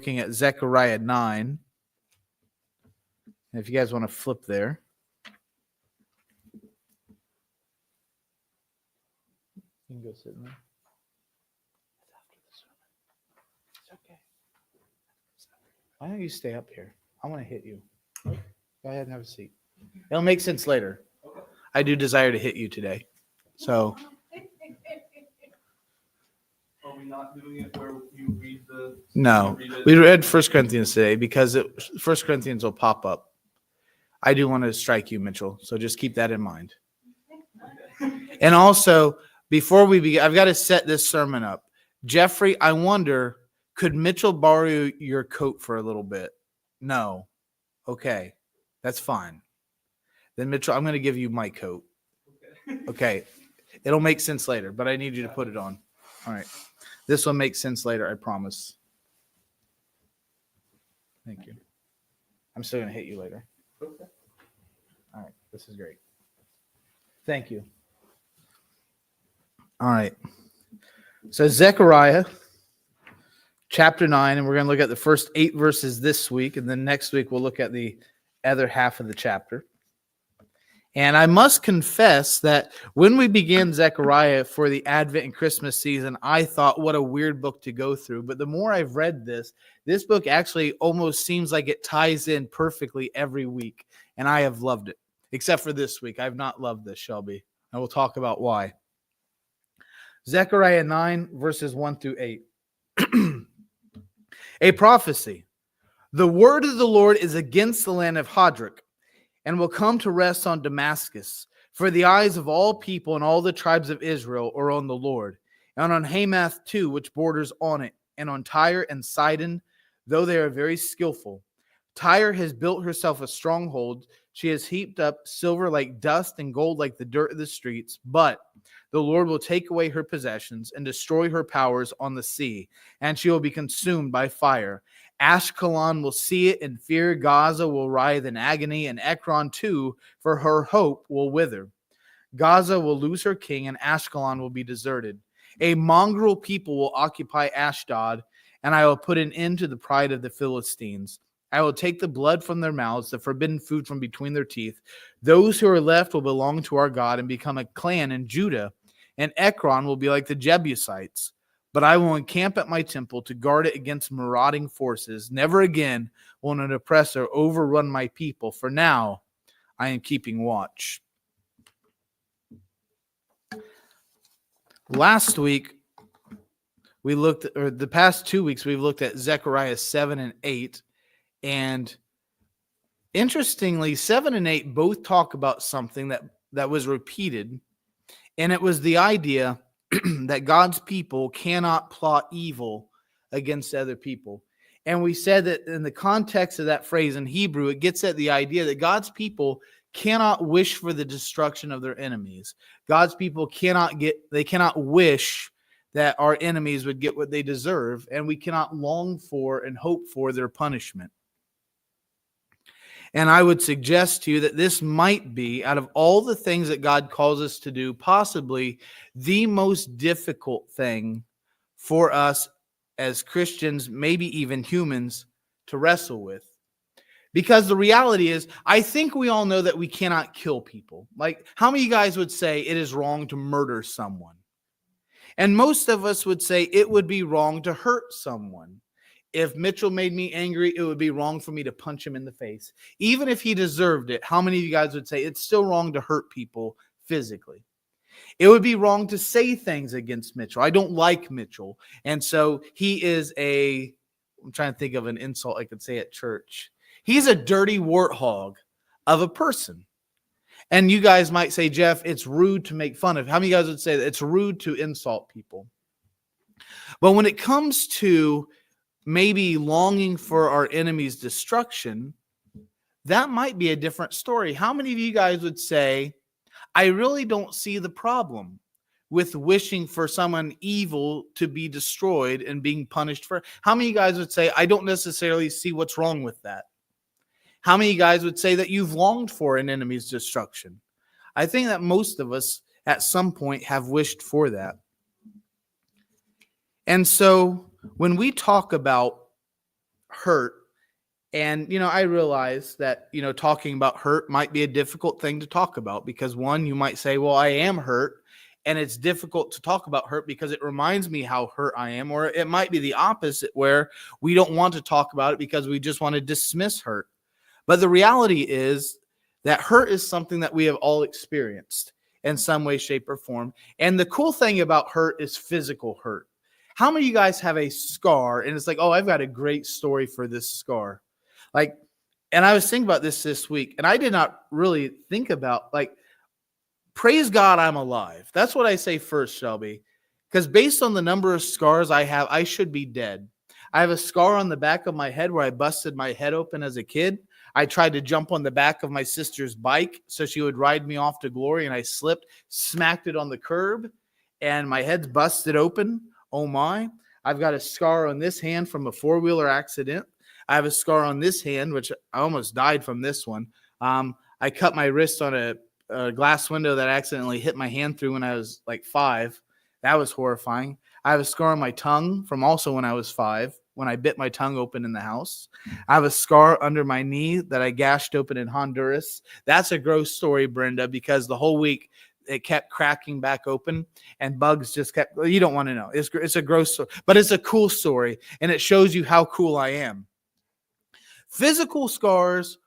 looking at Zechariah 9. And if you guys want to flip there. You can go sit in there. It's okay. Why don't you stay up here? I want to hit you. Go ahead and have a seat. It'll make sense later. I do desire to hit you today. So. Are we not doing it where you read the... No. We read 1 Corinthians today because 1 Corinthians will pop up. I do want to strike you, Mitchell. So just keep that in mind. And also, before we begin, I've got to set this sermon up. Jeffrey, I wonder, could Mitchell borrow your coat for a little bit? No. Okay. That's fine. Then Mitchell, I'm going to give you my coat. Okay. It'll make sense later, but I need you to put it on. All right. This will make sense later, I promise. Thank you. I'm still going to hit you later. Okay. All right. This is great. Thank you. All right. So Zechariah chapter 9, and we're going to look at the first 8 verses this week, and then next week we'll look at the other half of the chapter. And I must confess that when we began Zechariah for the Advent and Christmas season, I thought, what a weird book to go through. But the more I've read this book actually almost seems like it ties in perfectly every week. And I have loved it. Except for this week. I've not loved this, Shelby. I will talk about why. Zechariah 9, verses 1 through 8. A prophecy. The word of the Lord is against the land of Hadrak, and will come to rest on Damascus. For the eyes of all people and all the tribes of Israel are on the Lord, and on Hamath too, which borders on it, and on Tyre and Sidon, though they are very skillful. Tyre has built herself a stronghold. She has heaped up silver like dust and gold like the dirt of the streets. But the Lord will take away her possessions and destroy her powers on the sea, and she will be consumed by fire. Ashkelon will see it and fear. Gaza will writhe in agony, and Ekron too, for her hope will wither. Gaza will lose her king, and Ashkelon will be deserted. A mongrel people will occupy Ashdod, and I will put an end to the pride of the Philistines. I will take the blood from their mouths, the forbidden food from between their teeth. Those who are left will belong to our God and become a clan in Judah, and Ekron will be like the Jebusites. But I will encamp at my temple to guard it against marauding forces. Never again will an oppressor overrun my people, for now I am keeping watch. Last week, the past 2 weeks, we've looked at Zechariah 7 and 8. And interestingly, 7 and 8 both talk about something that was repeated. And it was the idea that God's people cannot plot evil against other people. And we said that in the context of that phrase in Hebrew, it gets at the idea that God's people cannot wish for the destruction of their enemies. God's people cannot wish that our enemies would get what they deserve, and we cannot long for and hope for their punishment. And I would suggest to you that this might be, out of all the things that God calls us to do, possibly the most difficult thing for us as Christians, maybe even humans, to wrestle with. Because the reality is, I think we all know that we cannot kill people. Like, how many of you guys would say it is wrong to murder someone? And most of us would say it would be wrong to hurt someone. If Mitchell made me angry, it would be wrong for me to punch him in the face. Even if he deserved it, how many of you guys would say it's still wrong to hurt people physically? It would be wrong to say things against Mitchell. I don't like Mitchell. And so he is I'm trying to think of an insult I could say at church. He's a dirty warthog of a person. And you guys might say, Jeff, it's rude to make fun of. How many of you guys would say that it's rude to insult people? But when it comes to maybe longing for our enemy's destruction, that might be a different story. How many of you guys would say, I really don't see the problem with wishing for someone evil to be destroyed and being punished for? How many of you guys would say, I don't necessarily see what's wrong with that? How many of you guys would say that you've longed for an enemy's destruction? I think that most of us at some point have wished for that. And so when we talk about hurt. And, I realize that, talking about hurt might be a difficult thing to talk about because one, you might say, well, I am hurt. And it's difficult to talk about hurt because it reminds me how hurt I am. Or it might be the opposite where we don't want to talk about it because we just want to dismiss hurt. But the reality is that hurt is something that we have all experienced in some way, shape, or form. And the cool thing about hurt is physical hurt. How many of you guys have a scar and it's like, oh, I've got a great story for this scar? Like, and I was thinking about this week, and I did not really think about, praise God I'm alive. That's what I say first, Shelby. Because based on the number of scars I have, I should be dead. I have a scar on the back of my head where I busted my head open as a kid. I tried to jump on the back of my sister's bike so she would ride me off to glory, and I slipped, smacked it on the curb, and my head's busted open. Oh my. I've got a scar on this hand from a four-wheeler accident. I have a scar on this hand, which I almost died from this one. I cut my wrist on a glass window that I accidentally hit my hand through when I was like 5. That was horrifying. I have a scar on my tongue from also when I was 5, when I bit my tongue open in the house. I have a scar under my knee that I gashed open in Honduras. That's a gross story, Brenda, because the whole week it kept cracking back open and bugs just kept, you don't want to know. It's a gross story, but it's a cool story, and it shows you how cool I am. Physical scars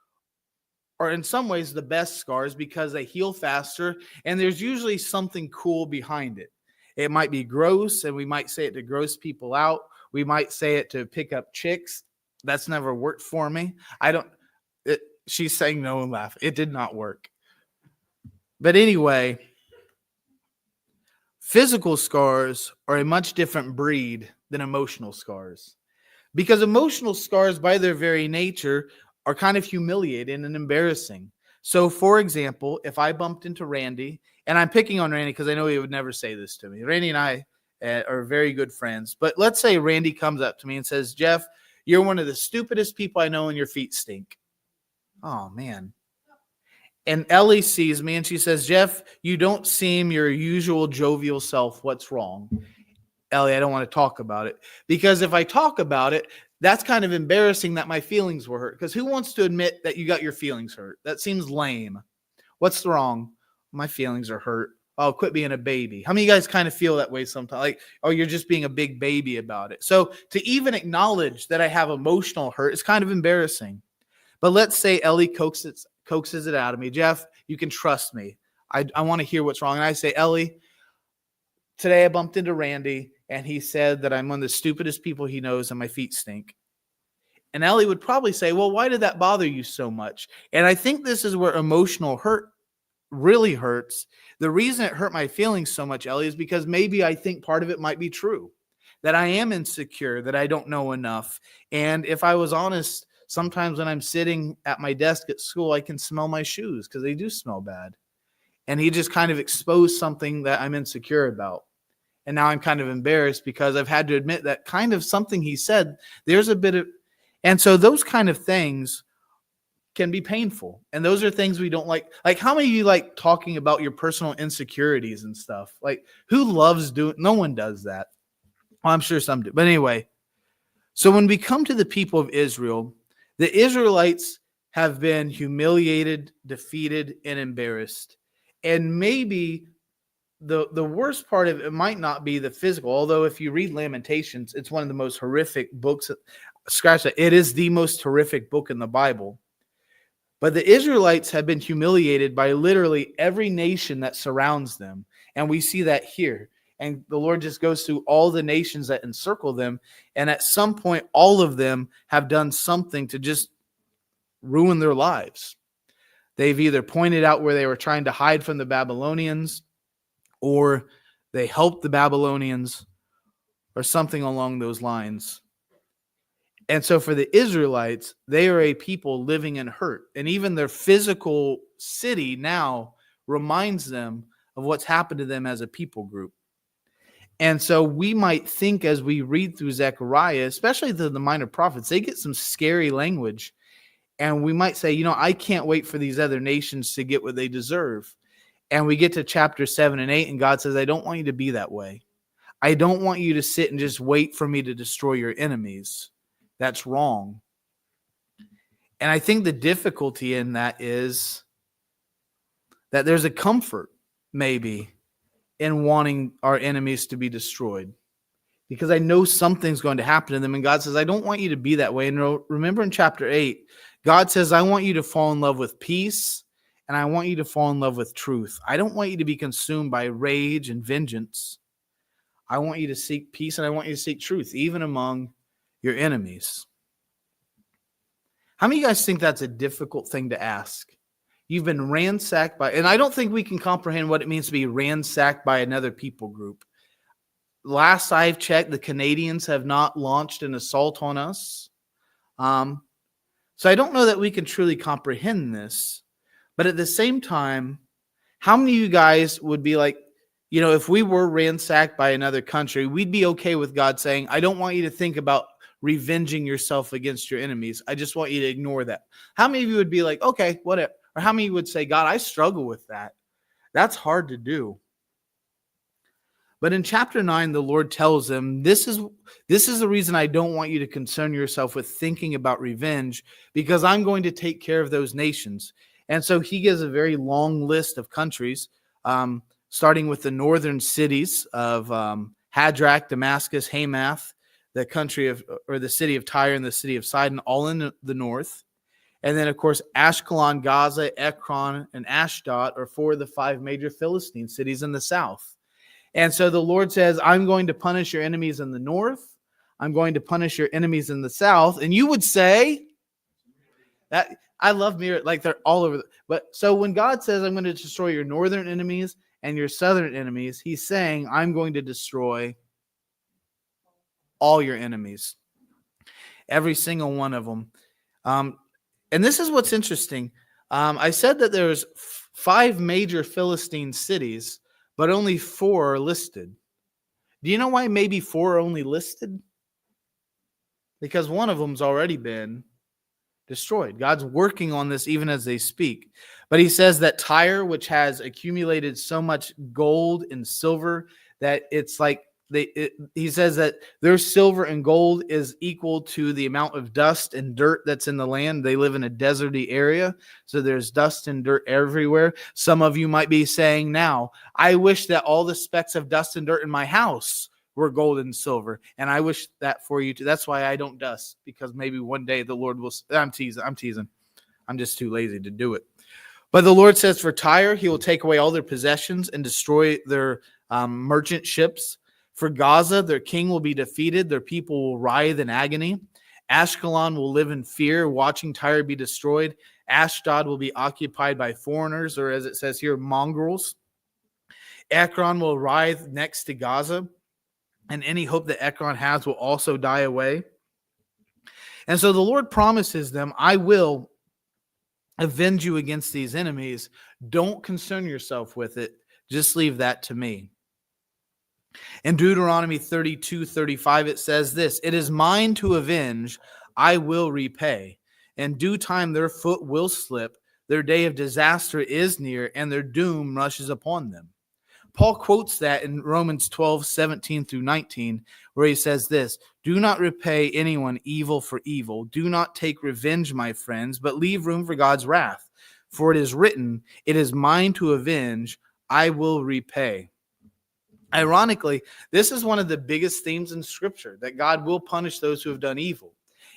are in some ways the best scars because they heal faster, and there's usually something cool behind it. It might be gross, and we might say it to gross people out. We might say it to pick up chicks. That's never worked for me. She's saying no and laugh. It did not work. But anyway, physical scars are a much different breed than emotional scars. Because emotional scars, by their very nature, are kind of humiliating and embarrassing. So, for example, if I bumped into Randy, and I'm picking on Randy because I know he would never say this to me. Randy and I are very good friends. But let's say Randy comes up to me and says, Jeff, you're one of the stupidest people I know and your feet stink. Oh, man. And Ellie sees me and she says, Jeff, you don't seem your usual jovial self. What's wrong? Ellie, I don't want to talk about it. Because if I talk about it, that's kind of embarrassing that my feelings were hurt. Because who wants to admit that you got your feelings hurt? That seems lame. What's wrong? My feelings are hurt. Oh, quit being a baby. How many of you guys kind of feel that way sometimes? Like, oh, you're just being a big baby about it. So to even acknowledge that I have emotional hurt is kind of embarrassing. But let's say Ellie coaxes it out of me. Jeff, you can trust me. I want to hear what's wrong. And I say, Ellie, today I bumped into Randy, and he said that I'm one of the stupidest people he knows and my feet stink. And Ellie would probably say, well, why did that bother you so much? And I think this is where emotional hurt really hurts. The reason it hurt my feelings so much, Ellie, is because maybe I think part of it might be true, that I am insecure, that I don't know enough. And if I was honest, sometimes when I'm sitting at my desk at school, I can smell my shoes because they do smell bad. And he just kind of exposed something that I'm insecure about. And now I'm kind of embarrassed because I've had to admit that kind of something he said, there's a bit of, and so those kind of things can be painful. And those are things we don't like. Like, how many of you like talking about your personal insecurities and stuff? Like, who loves doing, no one does that. Well, I'm sure some do. But anyway, so when we come to the people of Israel, the Israelites have been humiliated, defeated, and embarrassed. And maybe the worst part of it might not be the physical, although if you read Lamentations, it's one of the most horrific books. Scratch that. It is the most horrific book in the Bible. But the Israelites have been humiliated by literally every nation that surrounds them. And we see that here. And the Lord just goes through all the nations that encircle them. And at some point, all of them have done something to just ruin their lives. They've either pointed out where they were trying to hide from the Babylonians, or they helped the Babylonians, or something along those lines. And so for the Israelites, they are a people living in hurt. And even their physical city now reminds them of what's happened to them as a people group. And so we might think as we read through Zechariah, especially the minor prophets, they get some scary language. And we might say, I can't wait for these other nations to get what they deserve. And we get to chapter 7 and 8, and God says, I don't want you to be that way. I don't want you to sit and just wait for me to destroy your enemies. that's wrong. And I think the difficulty in that is that there's a comfort, maybe, in wanting our enemies to be destroyed. Because I know something's going to happen to them. And God says, I don't want you to be that way. And remember in chapter 8, God says, I want you to fall in love with peace, and I want you to fall in love with truth. I don't want you to be consumed by rage and vengeance. I want you to seek peace, and I want you to seek truth, even among your enemies. How many of you guys think that's a difficult thing to ask? You've been ransacked by, and I don't think we can comprehend what it means to be ransacked by another people group. Last I've checked, the Canadians have not launched an assault on us. So I don't know that we can truly comprehend this. But at the same time, how many of you guys would be like, if we were ransacked by another country, we'd be okay with God saying, I don't want you to think about revenging yourself against your enemies. I just want you to ignore that. How many of you would be like, okay, whatever? Or how many would say, God, I struggle with that? That's hard to do. But in chapter 9, the Lord tells them, this is the reason I don't want you to concern yourself with thinking about revenge, because I'm going to take care of those nations. And so he gives a very long list of countries, starting with the northern cities of Hadrach, Damascus, Hamath, the city of Tyre and the city of Sidon, all in the north. And then, of course, Ashkelon, Gaza, Ekron, and Ashdod are 4 of the 5 major Philistine cities in the south. And so the Lord says, I'm going to punish your enemies in the north. I'm going to punish your enemies in the south. And you would say that I love mirror, like they're all over. But so when God says, I'm going to destroy your northern enemies and your southern enemies, he's saying, I'm going to destroy all your enemies, every single one of them. And this is what's interesting. I said that there's 5 major Philistine cities, but only 4 are listed. Do you know why maybe 4 are only listed? Because one of them's already been destroyed. God's working on this even as they speak. But he says that Tyre, which has accumulated so much gold and silver that it's like he says that their silver and gold is equal to the amount of dust and dirt that's in the land. They live in a deserty area, so there's dust and dirt everywhere. Some of you might be saying now, I wish that all the specks of dust and dirt in my house were gold and silver, and I wish that for you too. That's why I don't dust, because maybe one day the Lord will. I'm teasing. I'm just too lazy to do it. But the Lord says for Tyre, he will take away all their possessions and destroy their merchant ships. For Gaza, their king will be defeated. Their people will writhe in agony. Ashkelon will live in fear, watching Tyre be destroyed. Ashdod will be occupied by foreigners, or as it says here, mongrels. Ekron will writhe next to Gaza, and any hope that Ekron has will also die away. And so the Lord promises them, I will avenge you against these enemies. Don't concern yourself with it. Just leave that to me. In Deuteronomy 32:35, it says this, it is mine to avenge, I will repay. In due time, their foot will slip. Their day of disaster is near, and their doom rushes upon them. Paul quotes that in Romans 12:17-19, where he says this, do not repay anyone evil for evil. Do not take revenge, my friends, but leave room for God's wrath. For it is written, it is mine to avenge, I will repay. Ironically, this is one of the biggest themes in Scripture, that God will punish those who have done evil.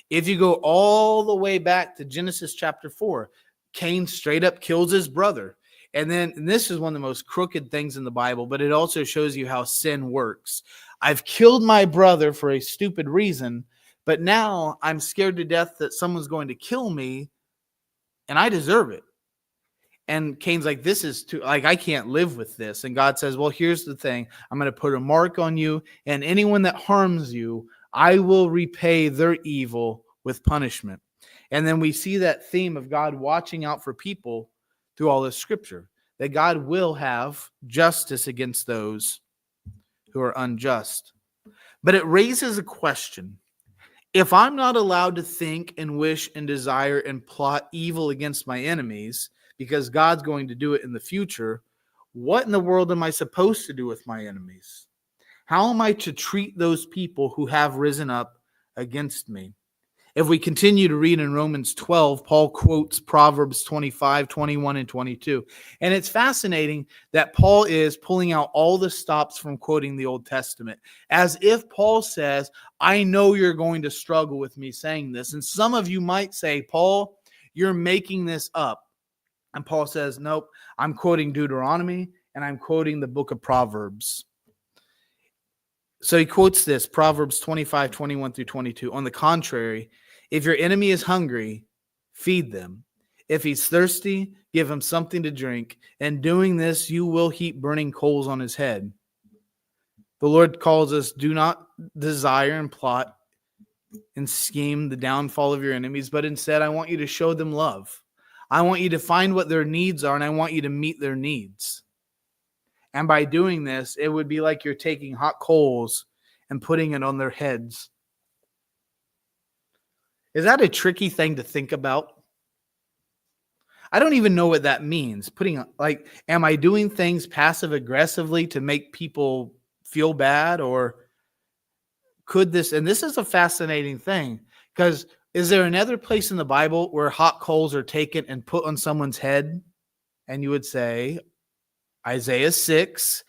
If you go all the way back to Genesis chapter 4, Cain straight up kills his brother. And this is one of the most crooked things in the Bible, but it also shows you how sin works. I've killed my brother for a stupid reason, but now I'm scared to death that someone's going to kill me, and I deserve it. And Cain's like, this is too, like, I can't live with this. And God says, well, here's the thing. I'm going to put a mark on you, and anyone that harms you, I will repay their evil with punishment. And then we see that theme of God watching out for people through all this Scripture, that God will have justice against those who are unjust. But it raises a question. If I'm not allowed to think and wish and desire and plot evil against my enemies, because God's going to do it in the future, what in the world am I supposed to do with my enemies? How am I to treat those people who have risen up against me? If we continue to read in Romans 12, Paul quotes Proverbs 25, 21, and 22. And it's fascinating that Paul is pulling out all the stops from quoting the Old Testament, as if Paul says, I know you're going to struggle with me saying this. And some of you might say, Paul, you're making this up. And Paul says, nope, I'm quoting Deuteronomy and I'm quoting the book of Proverbs. So he quotes this, Proverbs 25, 21 through 22. On the contrary, if your enemy is hungry, feed them. If he's thirsty, give him something to drink. And doing this, you will heap burning coals on his head. The Lord calls us, do not desire and plot and scheme the downfall of your enemies, but instead I want you to show them love. I want you to find what their needs are, and I want you to meet their needs. And by doing this, it would be like you're taking hot coals and putting it on their heads. Is that a tricky thing to think about? I don't even know what that means. Am I doing things passive aggressively to make people feel bad? Or could this, and this is a fascinating thing, because is there another place in the Bible where hot coals are taken and put on someone's head? And you would say, Isaiah 6,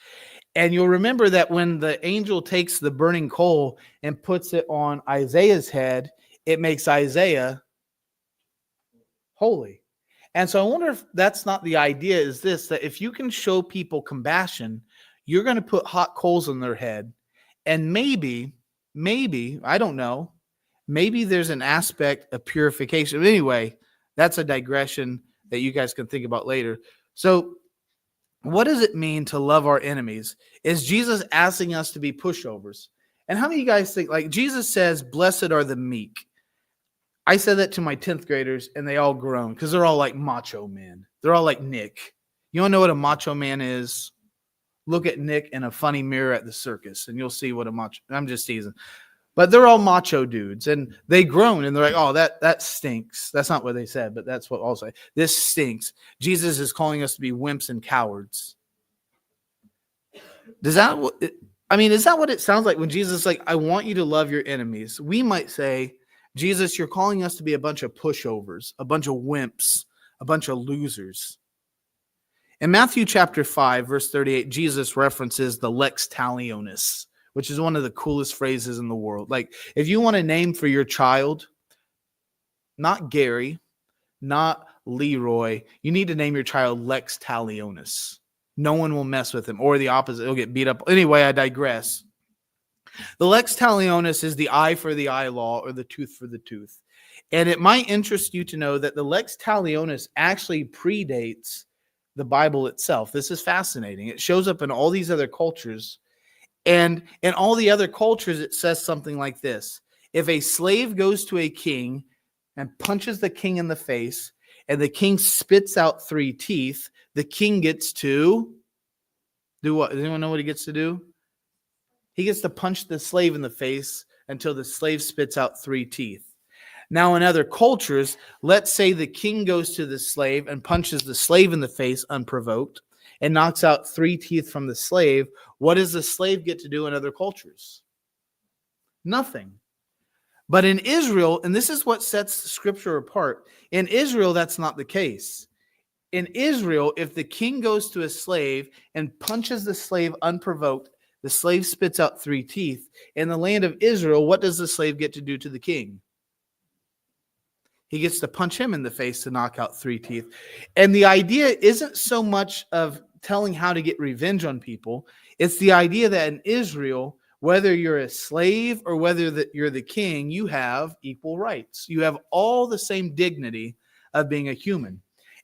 and you'll remember that when the angel takes the burning coal and puts it on Isaiah's head, it makes Isaiah holy. And so I wonder if that's not the idea, is this, that if you can show people compassion, you're going to put hot coals on their head, and maybe, I don't know, maybe there's an aspect of purification. But anyway, that's a digression that you guys can think about later. So what does it mean to love our enemies? Is Jesus asking us to be pushovers? And how many of you guys think, like Jesus says, blessed are the meek? I said that to my 10th graders and they all groaned because they're all like macho men. They're all like Nick. You want to know what a macho man is? Look at Nick in a funny mirror at the circus and you'll see what a macho, I'm just teasing. But they're all macho dudes, and they groan, and they're like, oh, that stinks. That's not what they said, but that's what I'll say. This stinks. Jesus is calling us to be wimps and cowards. Is that what it sounds like when Jesus is like, I want you to love your enemies? We might say, Jesus, you're calling us to be a bunch of pushovers, a bunch of wimps, a bunch of losers. In Matthew chapter 5, verse 38, Jesus references the lex talionis, which is one of the coolest phrases in the world. Like, if you want a name for your child, not Gary, not Leroy, you need to name your child Lex Talionis. No one will mess with him, or the opposite, he'll get beat up. Anyway, I digress. The lex talionis is the eye for the eye law, or the tooth for the tooth. And it might interest you to know that the lex talionis actually predates the Bible itself. This is fascinating. It shows up in all these other cultures. And in all the other cultures, it says something like this. If a slave goes to a king and punches the king in the face, and the king spits out 3 teeth, the king gets to do what? Does anyone know what he gets to do? He gets to punch the slave in the face until the slave spits out 3 teeth. Now, in other cultures, let's say the king goes to the slave and punches the slave in the face unprovoked and knocks out 3 teeth from the slave. What does the slave get to do in other cultures? Nothing. But in Israel, and this is what sets Scripture apart, in Israel, that's not the case. In Israel, if the king goes to a slave and punches the slave unprovoked, the slave spits out 3 teeth. In the land of Israel, what does the slave get to do to the king? He gets to punch him in the face to knock out 3 teeth. And the idea isn't so much of telling how to get revenge on people. It's the idea that in Israel, whether you're a slave or whether you're the king, you have equal rights. You have all the same dignity of being a human.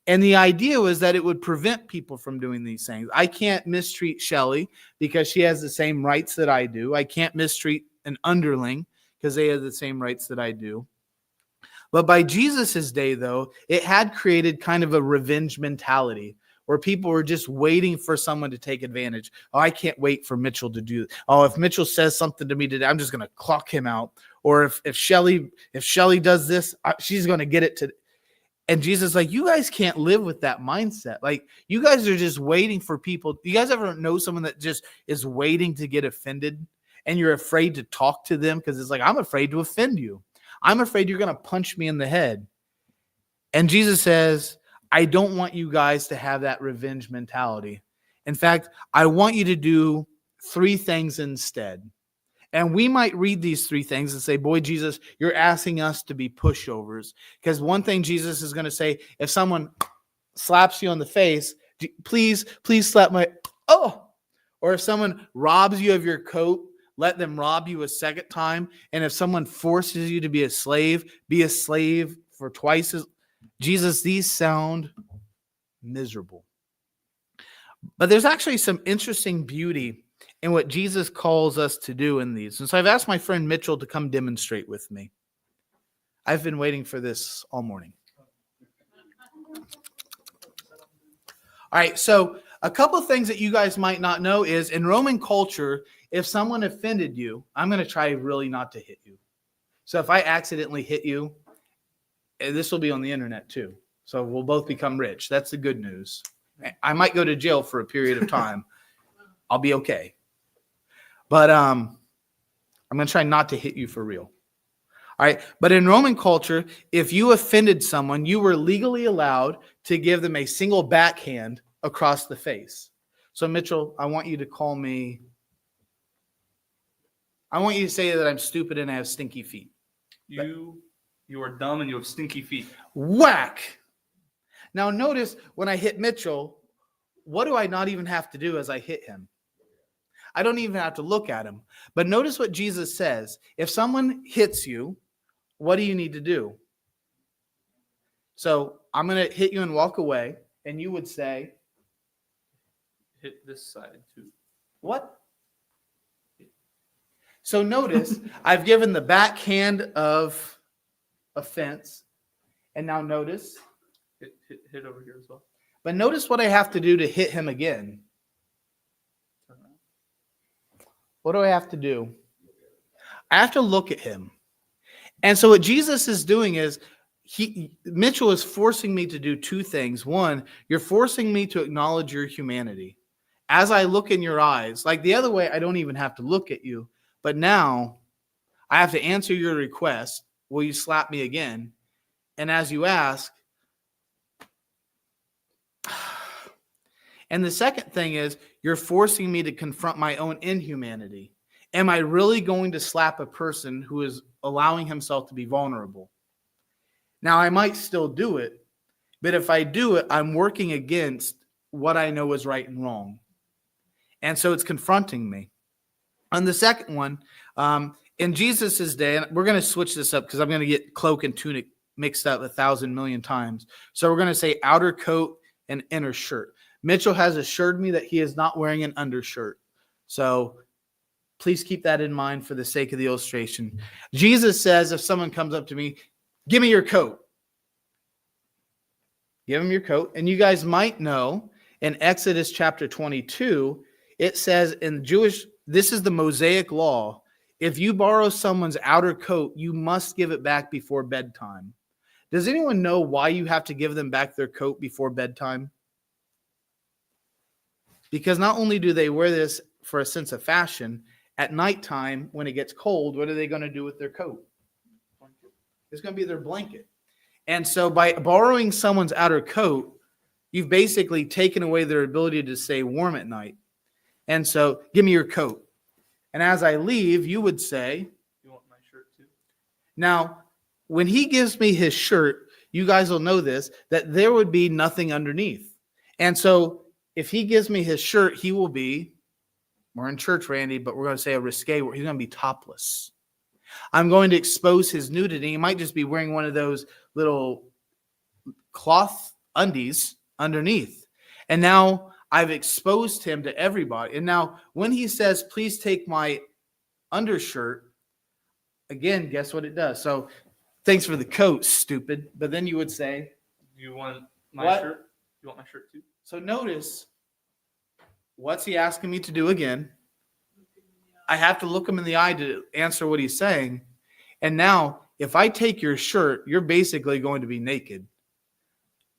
And the idea was that it would prevent people from doing these things. I can't mistreat Shelley because she has the same rights that I do. I can't mistreat an underling because they have the same rights that I do. But by Jesus's day, though, it had created kind of a revenge mentality where people were just waiting for someone to take advantage. Oh, I can't wait for Mitchell to do. Oh, if Mitchell says something to me today, I'm just going to clock him out. Or if Shelley does this, she's going to get it to. And Jesus is like, you guys can't live with that mindset. Like, you guys are just waiting for people. You guys ever know someone that just is waiting to get offended and you're afraid to talk to them because it's like, I'm afraid to offend you. I'm afraid you're going to punch me in the head. And Jesus says, I don't want you guys to have that revenge mentality. In fact, I want you to do 3 things instead. And we might read these 3 things and say, boy, Jesus, you're asking us to be pushovers. Because one thing Jesus is going to say, if someone slaps you on the face, please slap my, oh. Or if someone robs you of your coat, let them rob you a second time. And if someone forces you to be a slave for twice as. Jesus, these sound miserable. But there's actually some interesting beauty in what Jesus calls us to do in these. And so I've asked my friend Mitchell to come demonstrate with me. I've been waiting for this all morning. All right, so a couple of things that you guys might not know is in Roman culture, if someone offended you, I'm going to try really not to hit you. So if I accidentally hit you, this will be on the internet too. So we'll both become rich. That's the good news. I might go to jail for a period of time. I'll be okay. But I'm going to try not to hit you for real. All right. But in Roman culture, if you offended someone, you were legally allowed to give them a single backhand across the face. So Mitchell, I want you to say that I'm stupid and I have stinky feet. You are dumb and you have stinky feet. Whack. Now notice when I hit Mitchell, what do I not even have to do as I hit him? I don't even have to look at him. But notice what Jesus says. If someone hits you, what do you need to do? So I'm going to hit you and walk away. And you would say, hit this side too. What? So notice I've given the backhand of offense. And now notice. Hit over here as well. But notice what I have to do to hit him again. What do I have to do? I have to look at him. And so what Jesus is doing is, Mitchell is forcing me to do 2 things. One, you're forcing me to acknowledge your humanity. As I look in your eyes, like the other way, I don't even have to look at you. But now I have to answer your request. Will you slap me again? And as you ask, and the second thing is, you're forcing me to confront my own inhumanity. Am I really going to slap a person who is allowing himself to be vulnerable? Now, I might still do it, but if I do it, I'm working against what I know is right and wrong. And so it's confronting me. On the second one, in Jesus' day, and we're going to switch this up because I'm going to get cloak and tunic mixed up 1,000 million times. So we're going to say outer coat and inner shirt. Mitchell has assured me that he is not wearing an undershirt. So please keep that in mind for the sake of the illustration. Jesus says, if someone comes up to me, give me your coat. Give him your coat. And you guys might know in Exodus chapter 22, it says in Jewish, this is the Mosaic law. If you borrow someone's outer coat, you must give it back before bedtime. Does anyone know why you have to give them back their coat before bedtime? Because not only do they wear this for a sense of fashion, at nighttime, when it gets cold, what are they going to do with their coat? It's going to be their blanket. And so by borrowing someone's outer coat, you've basically taken away their ability to stay warm at night. And so, give me your coat. And as I leave, you would say, you want my shirt too? Now, when he gives me his shirt, you guys will know this, that there would be nothing underneath. And so, if he gives me his shirt, he will be, we're in church, Randy, but we're going to say a risque, where he's going to be topless. I'm going to expose his nudity. He might just be wearing one of those little cloth undies underneath. And now I've exposed him to everybody. And now when he says, please take my undershirt, again, guess what it does? So thanks for the coat, stupid. But then you would say, you want my shirt? You want my shirt too? So notice, what's he asking me to do again? I have to look him in the eye to answer what he's saying. And now, if I take your shirt, you're basically going to be naked.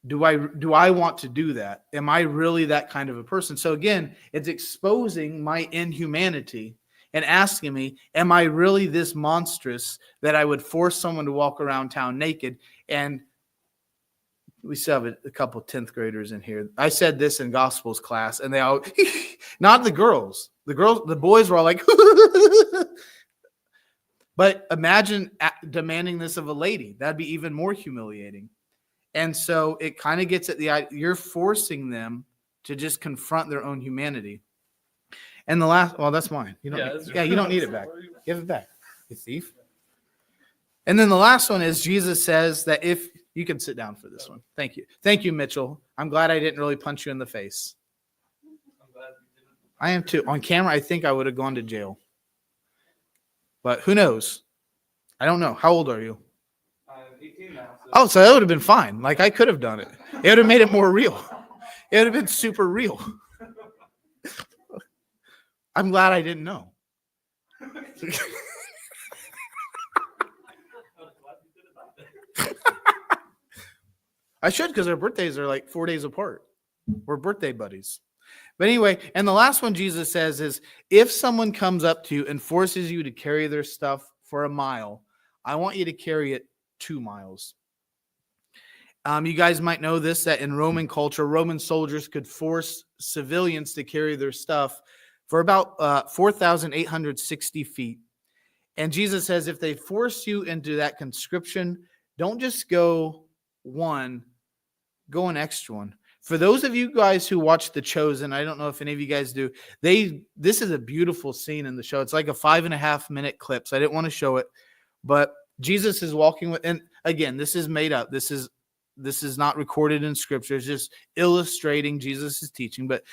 Do I want to do that? Am I really that kind of a person? So again, it's exposing my inhumanity. and asking me, am I really this monstrous that I would force someone to walk around town naked? And we still have a couple 10th graders in here. I said this in Gospels class, and they all, not the girls. The boys were all like, but imagine demanding this of a lady. That'd be even more humiliating. And so it kind of gets at the idea, you're forcing them to just confront their own humanity. And the last, well, that's mine. You don't need it back. Give it back, you thief. And then the last one is Jesus says that if you can sit down for this one. Thank you. Thank you, Mitchell. I'm glad I didn't really punch you in the face. I'm glad you didn't. I am too. On camera, I think I would have gone to jail. But who knows? I don't know. How old are you? I'm 18 now. Oh, so that would have been fine. Like, I could have done it. It would have made it more real. It would have been super real. I'm glad I didn't know. I should, because our birthdays are like 4 days apart. We're birthday buddies. But anyway, and the last one Jesus says is, if someone comes up to you and forces you to carry their stuff for a mile, I want you to carry it 2 miles. You guys might know this, that in Roman culture, Roman soldiers could force civilians to carry their stuff for about 4,860 feet. And Jesus says, if they force you into that conscription, don't just go one, go an extra one. For those of you guys who watch The Chosen, I don't know if any of you guys do, this is a beautiful scene in the show. It's like a 5.5-minute clip, so I didn't want to show it. But Jesus is walking with, and again, this is made up. This is not recorded in scripture. It's just illustrating Jesus' teaching. But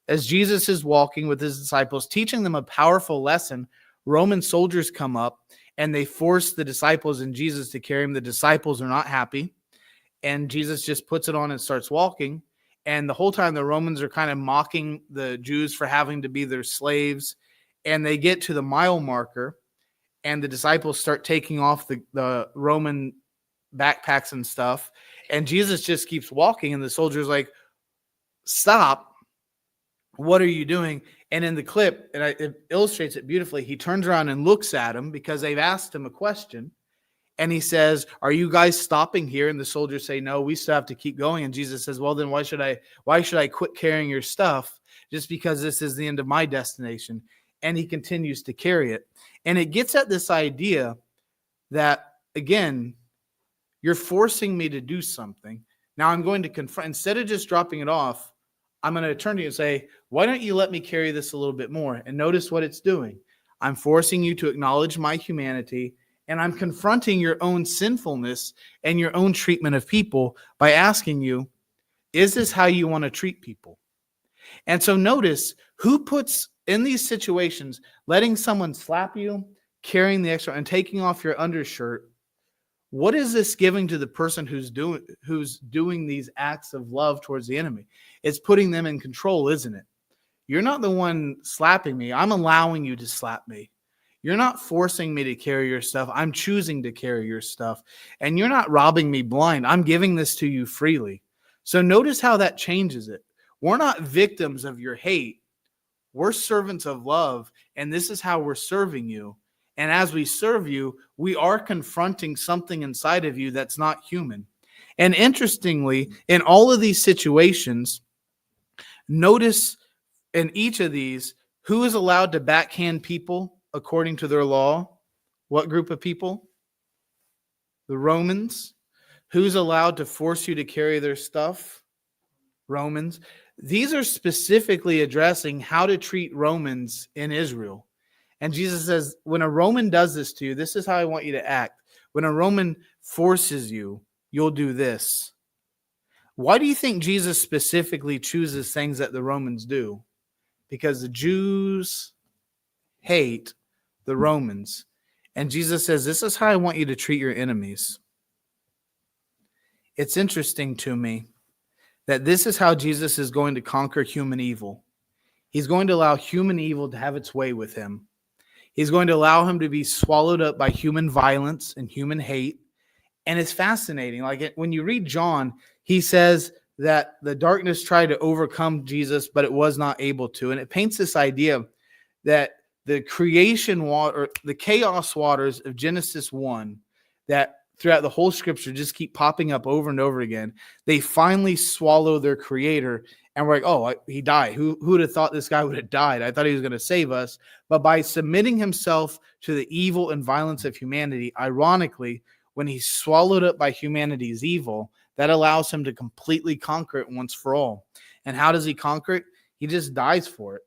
as Jesus is walking with his disciples, teaching them a powerful lesson, Roman soldiers come up and they force the disciples and Jesus to carry him. The disciples are not happy. And Jesus just puts it on and starts walking. And the whole time the Romans are kind of mocking the Jews for having to be their slaves. And they get to the mile marker and the disciples start taking off the Roman backpacks and stuff. And Jesus just keeps walking. And the soldier's like, stop. What are you doing? And in the clip, and it illustrates it beautifully, he turns around and looks at him because they've asked him a question. And he says, are you guys stopping here? And the soldiers say, no, we still have to keep going. And Jesus says, well, then why should I quit carrying your stuff just because this is the end of my destination? And he continues to carry it. And it gets at this idea that, again, you're forcing me to do something. Now I'm going to confront, instead of just dropping it off, I'm going to turn to you and say, why don't you let me carry this a little bit more? And notice what it's doing. I'm forcing you to acknowledge my humanity, and I'm confronting your own sinfulness and your own treatment of people by asking you, is this how you want to treat people? And so notice who puts in these situations, letting someone slap you, carrying the extra, and taking off your undershirt. What is this giving to the person who's doing these acts of love towards the enemy? It's putting them in control, isn't it? You're not the one slapping me. I'm allowing you to slap me. You're not forcing me to carry your stuff. I'm choosing to carry your stuff. And you're not robbing me blind. I'm giving this to you freely. So notice how that changes it. We're not victims of your hate. We're servants of love. And this is how we're serving you. And as we serve you, we are confronting something inside of you that's not human. And interestingly, in all of these situations, notice in each of these, who is allowed to backhand people according to their law? What group of people? The Romans. Who's allowed to force you to carry their stuff? Romans. These are specifically addressing how to treat Romans in Israel. And Jesus says, when a Roman does this to you, this is how I want you to act. When a Roman forces you, you'll do this. Why do you think Jesus specifically chooses things that the Romans do? Because the Jews hate the Romans. And Jesus says, this is how I want you to treat your enemies. It's interesting to me that this is how Jesus is going to conquer human evil. He's going to allow human evil to have its way with him. He's going to allow him to be swallowed up by human violence and human hate. And it's fascinating. When you read John, he says that the darkness tried to overcome Jesus, but it was not able to. And it paints this idea that the creation water, the chaos waters of Genesis 1 that throughout the whole scripture just keep popping up over and over again, they finally swallow their creator. And we're like, oh, he died. Who would have thought this guy would have died? I thought he was going to save us. But by submitting himself to the evil and violence of humanity, ironically, when he's swallowed up by humanity's evil, that allows him to completely conquer it once for all. And how does he conquer it? He just dies for it.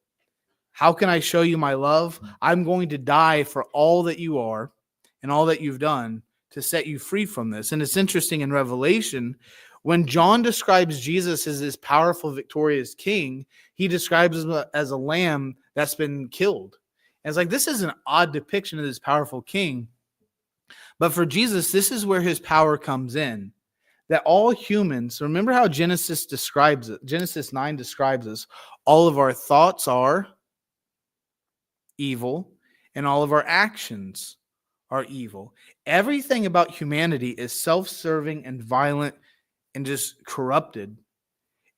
How can I show you my love? I'm going to die for all that you are and all that you've done to set you free from this. And it's interesting in Revelation, when John describes Jesus as this powerful, victorious king, he describes him as a lamb that's been killed. And it's like, this is an odd depiction of this powerful king. But for Jesus, this is where his power comes in. That all humans, remember how Genesis describes it. Genesis 9 describes us. All of our thoughts are evil, and all of our actions are evil. Everything about humanity is self-serving and violent and just corrupted.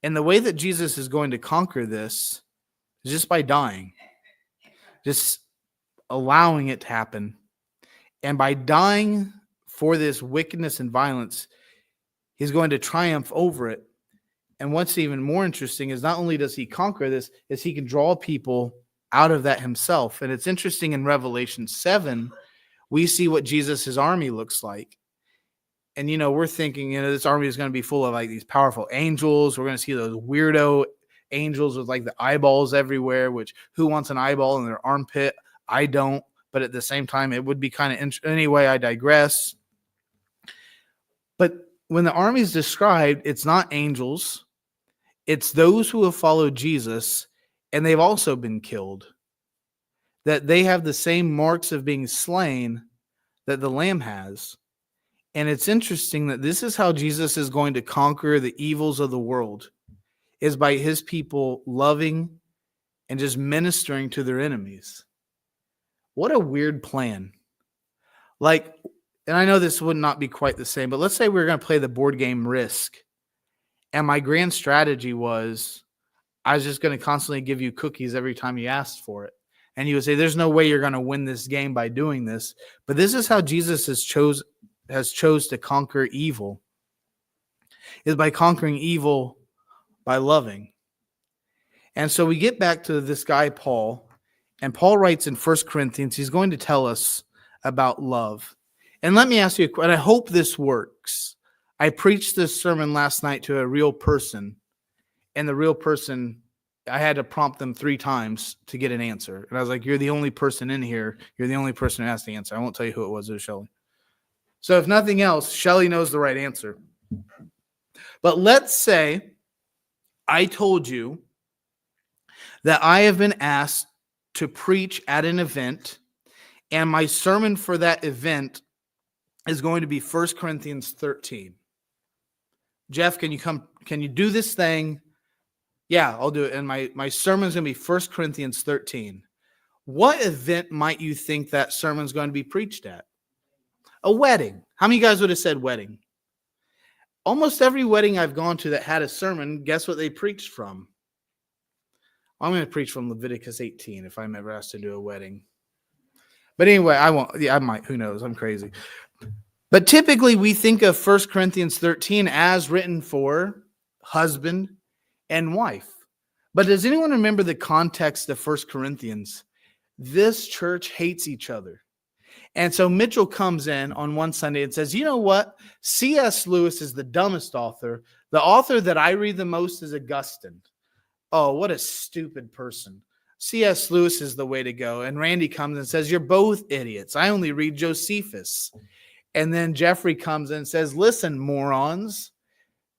And the way that Jesus is going to conquer this is just by dying, just allowing it to happen. And by dying for this wickedness and violence, he's going to triumph over it. And what's even more interesting is not only does he conquer this, is he can draw people out of that himself. And it's interesting in Revelation 7, we see what Jesus' army looks like. And, we're thinking, this army is going to be full of like these powerful angels. We're going to see those weirdo angels with like the eyeballs everywhere, which who wants an eyeball in their armpit? I don't. But at the same time, it would be kind of interesting. Anyway, I digress. But when the army is described, it's not angels. It's those who have followed Jesus, and they've also been killed. That they have the same marks of being slain that the Lamb has. And it's interesting that this is how Jesus is going to conquer the evils of the world, is by his people loving and just ministering to their enemies. What a weird plan. Like, and I know this would not be quite the same, but let's say we're going to play the board game Risk. And my grand strategy was I was just going to constantly give you cookies every time you asked for it. And you would say, there's no way you're going to win this game by doing this. But this is how Jesus has chose to conquer evil, is by conquering evil by loving. And so we get back to this guy, Paul. And Paul writes in 1 Corinthians, he's going to tell us about love. And let me ask you, and I hope this works. I preached this sermon last night to a real person, and the real person, I had to prompt them 3 times to get an answer. And I was like, you're the only person in here. You're the only person who has the answer. I won't tell you who it was. It was Shelley. So if nothing else, Shelley knows the right answer. But let's say I told you that I have been asked to preach at an event, and my sermon for that event is going to be 1 Corinthians 13. Jeff, can you do this thing? Yeah, I'll do it. And my sermon is going to be 1 Corinthians 13. What event might you think that sermon is going to be preached at? A wedding. How many of you guys would have said wedding? Almost every wedding I've gone to that had a sermon, guess what they preached from? I'm going to preach from Leviticus 18 if I'm ever asked to do a wedding. But anyway, I won't. Yeah, I might. Who knows? I'm crazy. But typically we think of 1 Corinthians 13 as written for husband and wife. But does anyone remember the context of 1 Corinthians? This church hates each other. And so Mitchell comes in on one Sunday and says, you know what? C.S. Lewis is the dumbest author. The author that I read the most is Augustine. Oh, what a stupid person. C.S. Lewis is the way to go. And Randy comes and says, you're both idiots. I only read Josephus. And then Jeffrey comes in and says, listen, morons,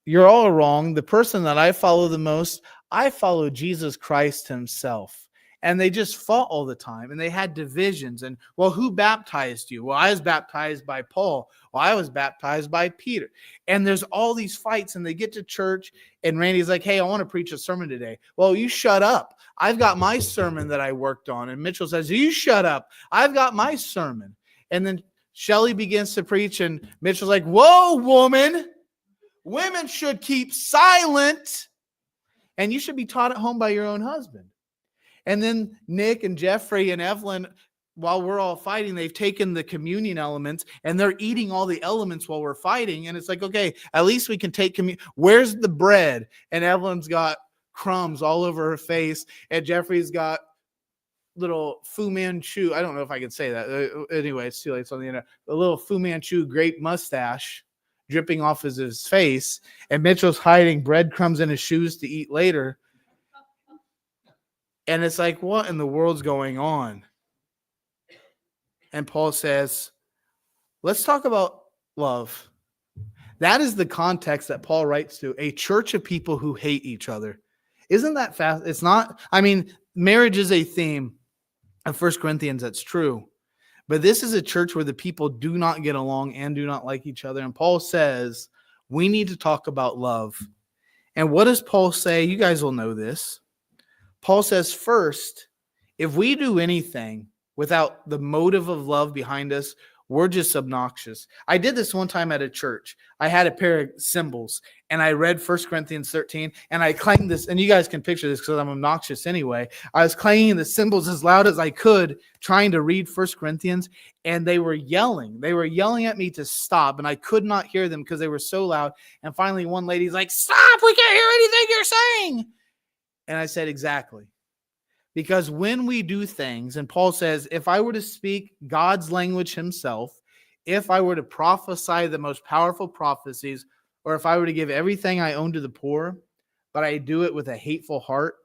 you're all wrong. The person that I follow the most, I follow Jesus Christ himself. And they just fought all the time. And they had divisions. And, well, who baptized you? Well, I was baptized by Paul. Well, I was baptized by Peter. And there's all these fights. And they get to church. And Randy's like, hey, I want to preach a sermon today. Well, you shut up. I've got my sermon that I worked on. And Mitchell says, you shut up. I've got my sermon. And then Shelley begins to preach. And Mitchell's like, whoa, woman. Women should keep silent. And you should be taught at home by your own husband. And then Nick and Jeffrey and Evelyn, while we're all fighting, they've taken the communion elements and they're eating all the elements while we're fighting. And it's like, okay, at least we can take communion. Where's the bread? And Evelyn's got crumbs all over her face. And Jeffrey's got little Fu Manchu. I don't know if I could say that. Anyway, it's too late. It's on the internet. A little Fu Manchu grape mustache dripping off his face. And Mitchell's hiding breadcrumbs in his shoes to eat later. And it's like, what in the world's going on? And Paul says, let's talk about love. That is the context that Paul writes to, a church of people who hate each other. Isn't that fast? It's not, I mean, marriage is a theme of 1 Corinthians, that's true. But this is a church where the people do not get along and do not like each other. And Paul says, we need to talk about love. And what does Paul say? You guys will know this. Paul says, first, if we do anything without the motive of love behind us, we're just obnoxious. I did this one time at a church. I had a pair of cymbals, and I read 1 Corinthians 13, and I clanged this, and you guys can picture this because I'm obnoxious anyway. I was clanging the cymbals as loud as I could, trying to read 1 Corinthians, and they were yelling. They were yelling at me to stop, and I could not hear them because they were so loud. And finally, one lady's like, stop, we can't hear anything you're saying. And I said, exactly. Because when we do things, and Paul says, if I were to speak God's language himself, if I were to prophesy the most powerful prophecies, or if I were to give everything I own to the poor, but I do it with a hateful heart,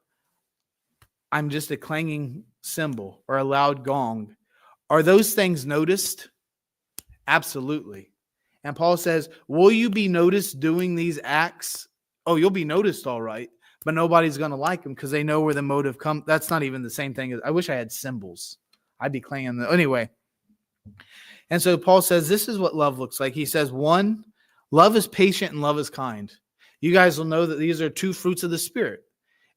I'm just a clanging cymbal or a loud gong. Are those things noticed? Absolutely. And Paul says, will you be noticed doing these acts? Oh, you'll be noticed, all right. But nobody's going to like them because they know where the motive comes. That's not even the same thing. I wish I had symbols. I'd be clanging them. Anyway. And so Paul says, this is what love looks like. He says, one, love is patient and love is kind. You guys will know that these are two fruits of the Spirit.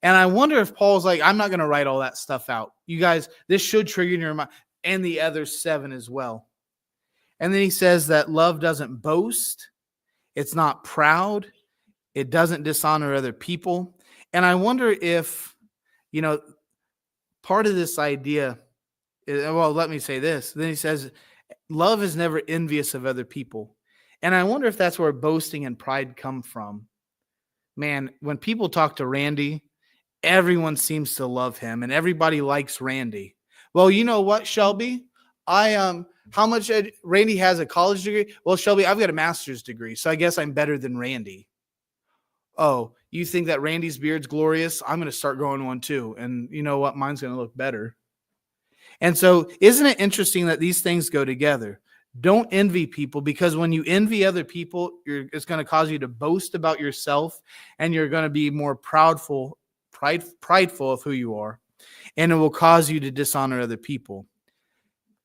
And I wonder if Paul's like, I'm not going to write all that stuff out. You guys, this should trigger in your mind. And the other 7 as well. And then he says that love doesn't boast. It's not proud. It doesn't dishonor other people. And I wonder if, part of this idea, well, let me say this. Then he says, love is never envious of other people. And I wonder if that's where boasting and pride come from. Man, when people talk to Randy, everyone seems to love him and everybody likes Randy. Well, you know what, Shelby? How much Randy has a college degree? Well, Shelby, I've got a master's degree, so I guess I'm better than Randy. Oh, you think that Randy's beard's glorious? I'm going to start growing one too. And you know what? Mine's going to look better. And so isn't it interesting that these things go together? Don't envy people, because when you envy other people, it's going to cause you to boast about yourself, and you're going to be more prideful of who you are, and it will cause you to dishonor other people.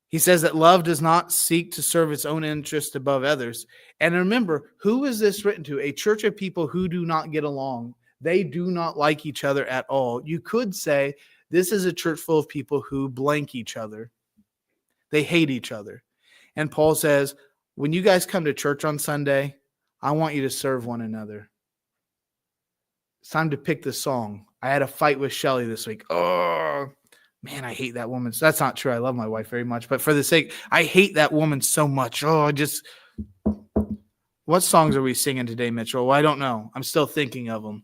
He says that love does not seek to serve its own interest above others. And remember, who is this written to? A church of people who do not get along. They do not like each other at all. You could say this is a church full of people who blank each other. They hate each other. And Paul says, when you guys come to church on Sunday, I want you to serve one another. It's time to pick the song. I had a fight with Shelly this week. Oh, man, I hate that woman. That's not true. I love my wife very much. But for the sake, I hate that woman so much. What songs are we singing today, Mitchell? Well, I don't know. I'm still thinking of them.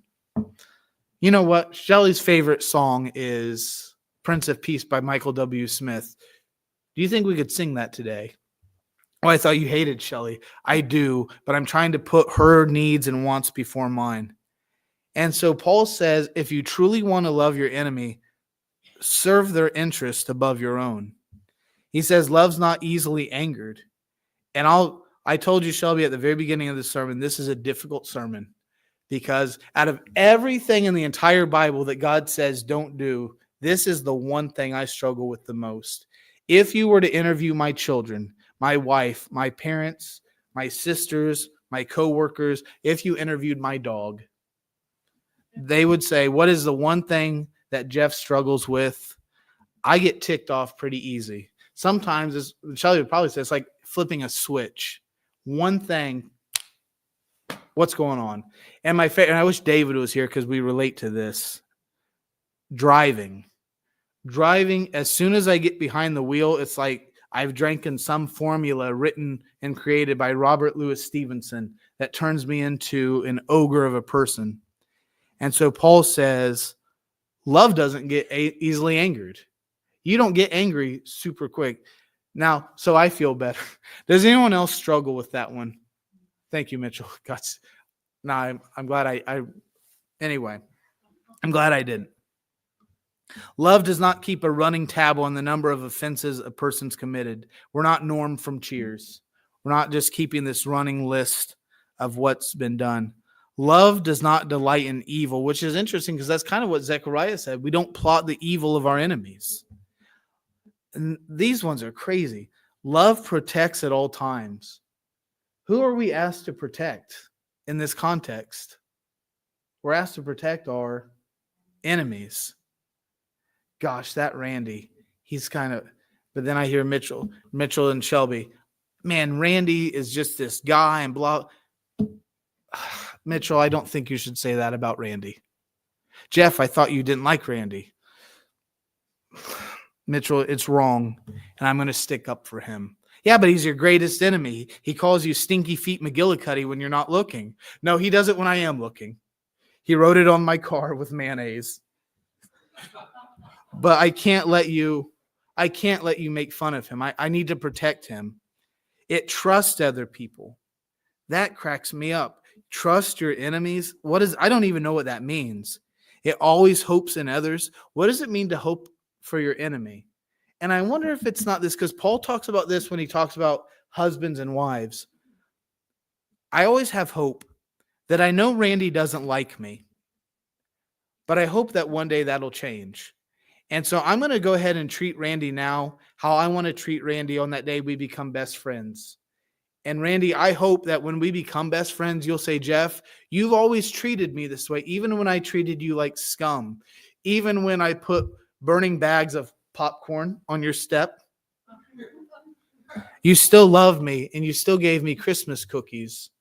You know what? Shelly's favorite song is Prince of Peace by Michael W. Smith. Do you think we could sing that today? Oh, I thought you hated Shelly. I do, but I'm trying to put her needs and wants before mine. And so Paul says, if you truly want to love your enemy, serve their interest above your own. He says, love's not easily angered. And I told you, Shelby, at the very beginning of the sermon, this is a difficult sermon, because out of everything in the entire Bible that God says don't do, this is the one thing I struggle with the most. If you were to interview my children, my wife, my parents, my sisters, my coworkers, if you interviewed my dog, they would say, what is the one thing that Jeff struggles with? I get ticked off pretty easy. Sometimes, as Shelly would probably say, it's like flipping a switch. One thing, what's going on? And and I wish David was here because we relate to this. Driving. Driving, as soon as I get behind the wheel, it's like I've drank in some formula written and created by Robert Louis Stevenson that turns me into an ogre of a person. And so Paul says, love doesn't get easily angered. You don't get angry super quick. Now, so I feel better. Does anyone else struggle with that one? Thank you, Mitchell. Guts. No, I'm glad anyway, I'm glad I didn't. Love does not keep a running tab on the number of offenses a person's committed. We're not Norm from Cheers. We're not just keeping this running list of what's been done. Love does not delight in evil, which is interesting because that's kind of what Zechariah said. We don't plot the evil of our enemies. And these ones are crazy. Love protects at all times. Who are we asked to protect in this context? We're asked to protect our enemies. Gosh, that Randy, he's kind of, but then I hear Mitchell and Shelby. Man, Randy is just this guy and blah. Mitchell, I don't think you should say that about Randy. Jeff, I thought you didn't like Randy. Mitchell, it's wrong, and I'm going to stick up for him. Yeah, but he's your greatest enemy. He calls you Stinky Feet McGillicuddy when you're not looking. No, he does it when I am looking. He wrote it on my car with mayonnaise. But I can't let you make fun of him. I need to protect him. It trusts other people. That cracks me up. Trust your enemies. I don't even know what that means. It always hopes in others. What does it mean to hope for your enemy? And I wonder if it's not this, because Paul talks about this when he talks about husbands and wives. I always have hope that I know Randy doesn't like me, but I hope that one day that'll change. And so I'm going to go ahead and treat Randy now how I want to treat Randy on that day we become best friends. And Randy, I hope that when we become best friends, you'll say, Jeff, you've always treated me this way, even when I treated you like scum, even when I put burning bags of popcorn on your step. You still love me and you still gave me Christmas cookies.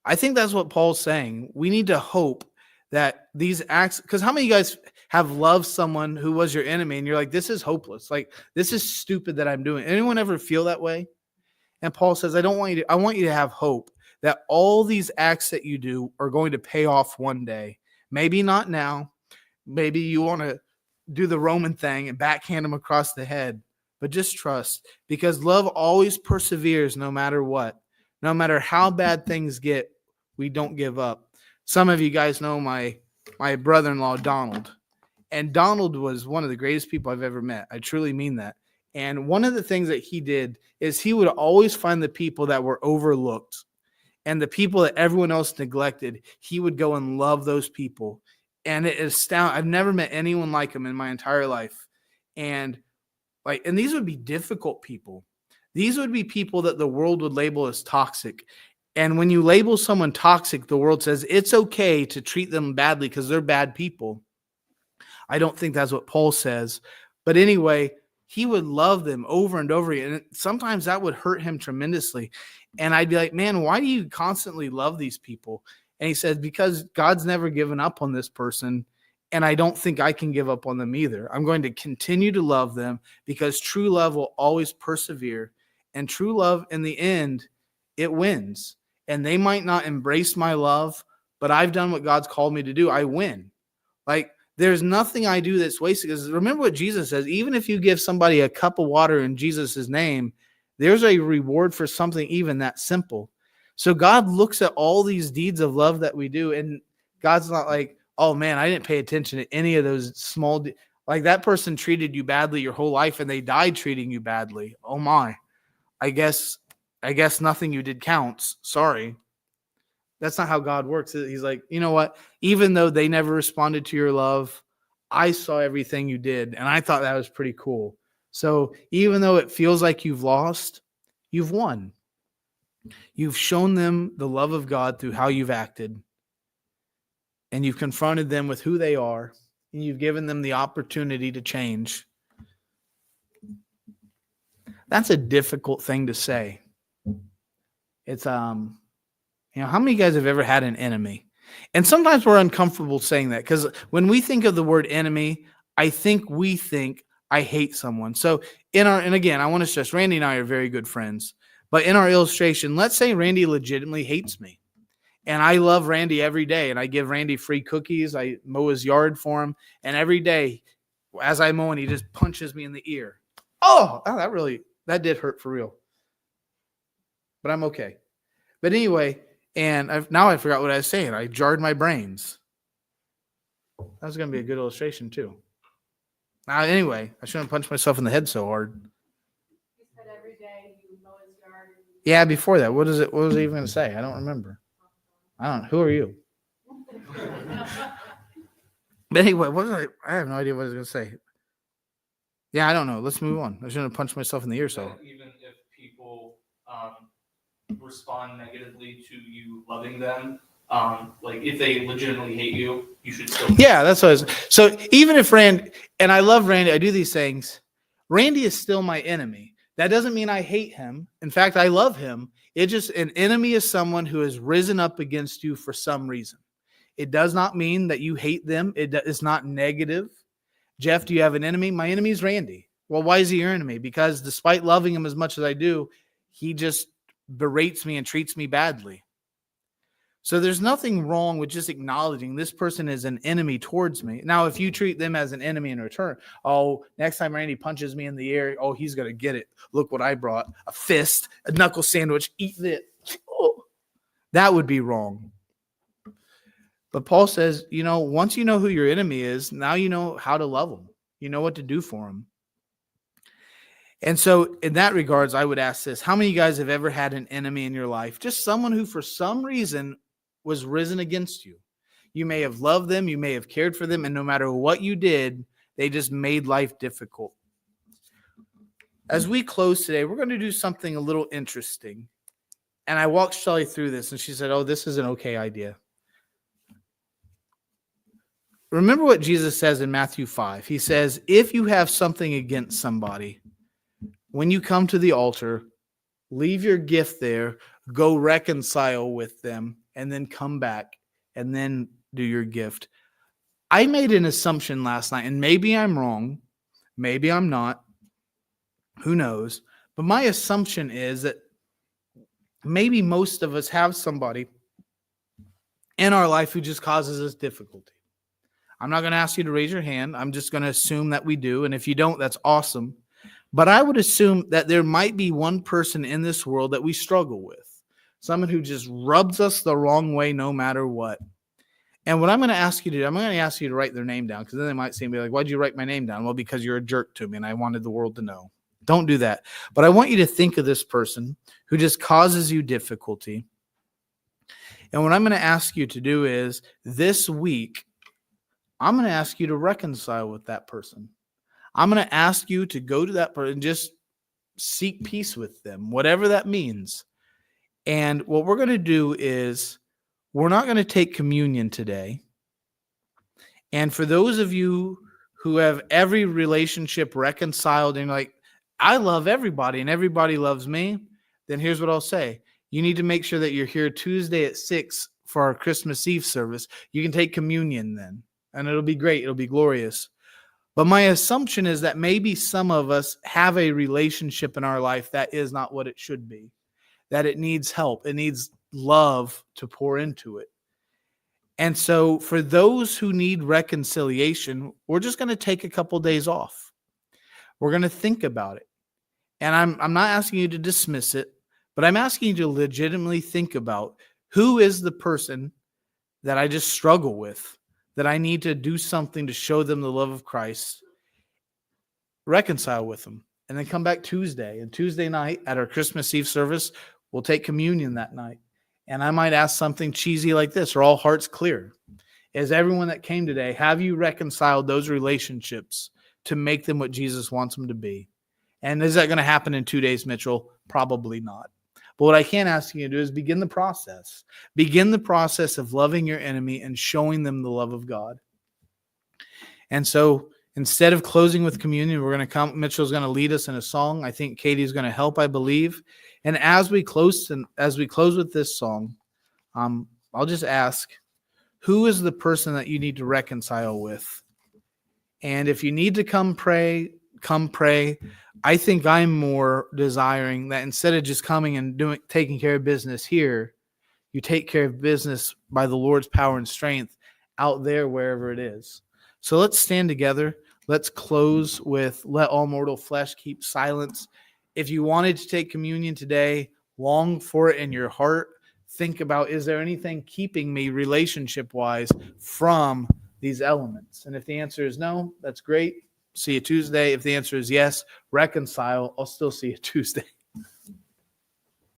I think that's what Paul's saying. We need to hope that these acts, because how many of you guys have loved someone who was your enemy and you're like, this is hopeless. Like, this is stupid that I'm doing. Anyone ever feel that way? And Paul says, I want you to have hope that all these acts that you do are going to pay off one day. Maybe not now. Maybe you want to do the Roman thing and backhand them across the head, but just trust, because love always perseveres no matter what. No matter how bad things get, we don't give up. Some of you guys know my brother-in-law, Donald. And Donald was one of the greatest people I've ever met. I truly mean that. And one of the things that he did is he would always find the people that were overlooked and the people that everyone else neglected. He would go and love those people. And it is astounding. I've never met anyone like him in my entire life. And these would be difficult people. These would be people that the world would label as toxic. And when you label someone toxic, the world says it's okay to treat them badly because they're bad people. I don't think that's what Paul says. But anyway, he would love them over and over again. And sometimes that would hurt him tremendously. And I'd be like, man, why do you constantly love these people? And he says, because God's never given up on this person. And I don't think I can give up on them either. I'm going to continue to love them because true love will always persevere. And true love, in the end, it wins. And they might not embrace my love, but I've done what God's called me to do. I win. There's nothing I do that's wasted. Because remember what Jesus says, even if you give somebody a cup of water in Jesus' name, there's a reward for something even that simple. So God looks at all these deeds of love that we do, and God's not like, oh man, I didn't pay attention to any of those small, like that person treated you badly your whole life and they died treating you badly. Oh my, I guess nothing you did counts. Sorry. That's not how God works. He's like, you know what? Even though they never responded to your love, I saw everything you did, and I thought that was pretty cool. So even though it feels like you've lost, you've won. You've shown them the love of God through how you've acted, and you've confronted them with who they are, and you've given them the opportunity to change. That's a difficult thing to say. It's how many of you guys have ever had an enemy? And sometimes we're uncomfortable saying that because when we think of the word enemy, I think we think I hate someone. So and again, I want to stress, Randy and I are very good friends. But in our illustration, let's say Randy legitimately hates me. And I love Randy every day. And I give Randy free cookies. I mow his yard for him. And every day, as I mow, and he just punches me in the ear. Oh, that did hurt for real. But I'm okay. But anyway, and now I forgot what I was saying. I jarred my brains. That was going to be a good illustration too. Anyway, I shouldn't punch myself in the head so hard. You said every day you mow his yard. Yeah, before that, what was it even going to say? I don't remember. Who are you? But anyway, I have no idea what I was going to say. Yeah, I don't know. Let's move on. I shouldn't have punched myself in the ear. So even if people respond negatively to you loving them, like if they legitimately hate you, you should still. Yeah, that's what I was. So even if Randy, and I love Randy, I do these things. Randy is still my enemy. That doesn't mean I hate him. In fact, I love him. An enemy is someone who has risen up against you for some reason. It does not mean that you hate them. It's not negative. Jeff, do you have an enemy? My enemy is Randy. Well, why is he your enemy? Because despite loving him as much as I do, he just berates me and treats me badly. So there's nothing wrong with just acknowledging this person is an enemy towards me. Now, if you treat them as an enemy in return, next time Randy punches me in the ear, he's going to get it. Look what I brought, a fist, a knuckle sandwich, eat it. That would be wrong. But Paul says, once you know who your enemy is, now you know how to love them. You know what to do for them. And so in that regards, I would ask this. How many of you guys have ever had an enemy in your life? Just someone who for some reason was risen against you. You may have loved them. You may have cared for them. And no matter what you did, they just made life difficult. As we close today, we're going to do something a little interesting. And I walked Shelly through this and she said, this is an okay idea. Remember what Jesus says in Matthew 5. He says, if you have something against somebody, when you come to the altar, leave your gift there, go reconcile with them, and then come back and then do your gift. I made an assumption last night, and maybe I'm wrong. Maybe I'm not. Who knows? But my assumption is that maybe most of us have somebody in our life who just causes us difficulty. I'm not going to ask you to raise your hand. I'm just going to assume that we do. And if you don't, that's awesome. But I would assume that there might be one person in this world that we struggle with. Someone who just rubs us the wrong way no matter what. And what I'm going to ask you to do, I'm going to ask you to write their name down, because then they might see me like, why'd you write my name down? Well, because you're a jerk to me and I wanted the world to know. Don't do that. But I want you to think of this person who just causes you difficulty. And what I'm going to ask you to do is this week, I'm going to ask you to reconcile with that person. I'm going to ask you to go to that person and just seek peace with them, whatever that means. And what we're going to do is we're not going to take communion today. And for those of you who have every relationship reconciled and like, I love everybody and everybody loves me, then here's what I'll say. You need to make sure that you're here Tuesday at 6 for our Christmas Eve service. You can take communion then, and it'll be great. It'll be glorious. But my assumption is that maybe some of us have a relationship in our life that is not what it should be, that it needs help. It needs love to pour into it. And so for those who need reconciliation, we're just going to take a couple days off. We're going to think about it. And I'm not asking you to dismiss it, but I'm asking you to legitimately think about who is the person that I just struggle with, that I need to do something to show them the love of Christ, reconcile with them, and then come back Tuesday. And Tuesday night at our Christmas Eve service, we'll take communion that night. And I might ask something cheesy like this: are all hearts clear? Is everyone that came today, have you reconciled those relationships to make them what Jesus wants them to be? And is that going to happen in 2 days, Mitchell? Probably not. But what I can ask you to do is begin the process. Begin the process of loving your enemy and showing them the love of God. And so instead of closing with communion, we're going to come. Mitchell's going to lead us in a song. I think Katie's going to help, I believe. And as we close with this song, I'll just ask, who is the person that you need to reconcile with? And if you need to come pray, come pray. I think I'm more desiring that instead of just coming and taking care of business here, you take care of business by the Lord's power and strength out there, wherever it is. So let's stand together. Let's close with let all mortal flesh keep silence. If you wanted to take communion today, long for it in your heart. Think about, is there anything keeping me relationship-wise from these elements? And if the answer is no, that's great. See you Tuesday. If the answer is yes, reconcile. I'll still see you Tuesday.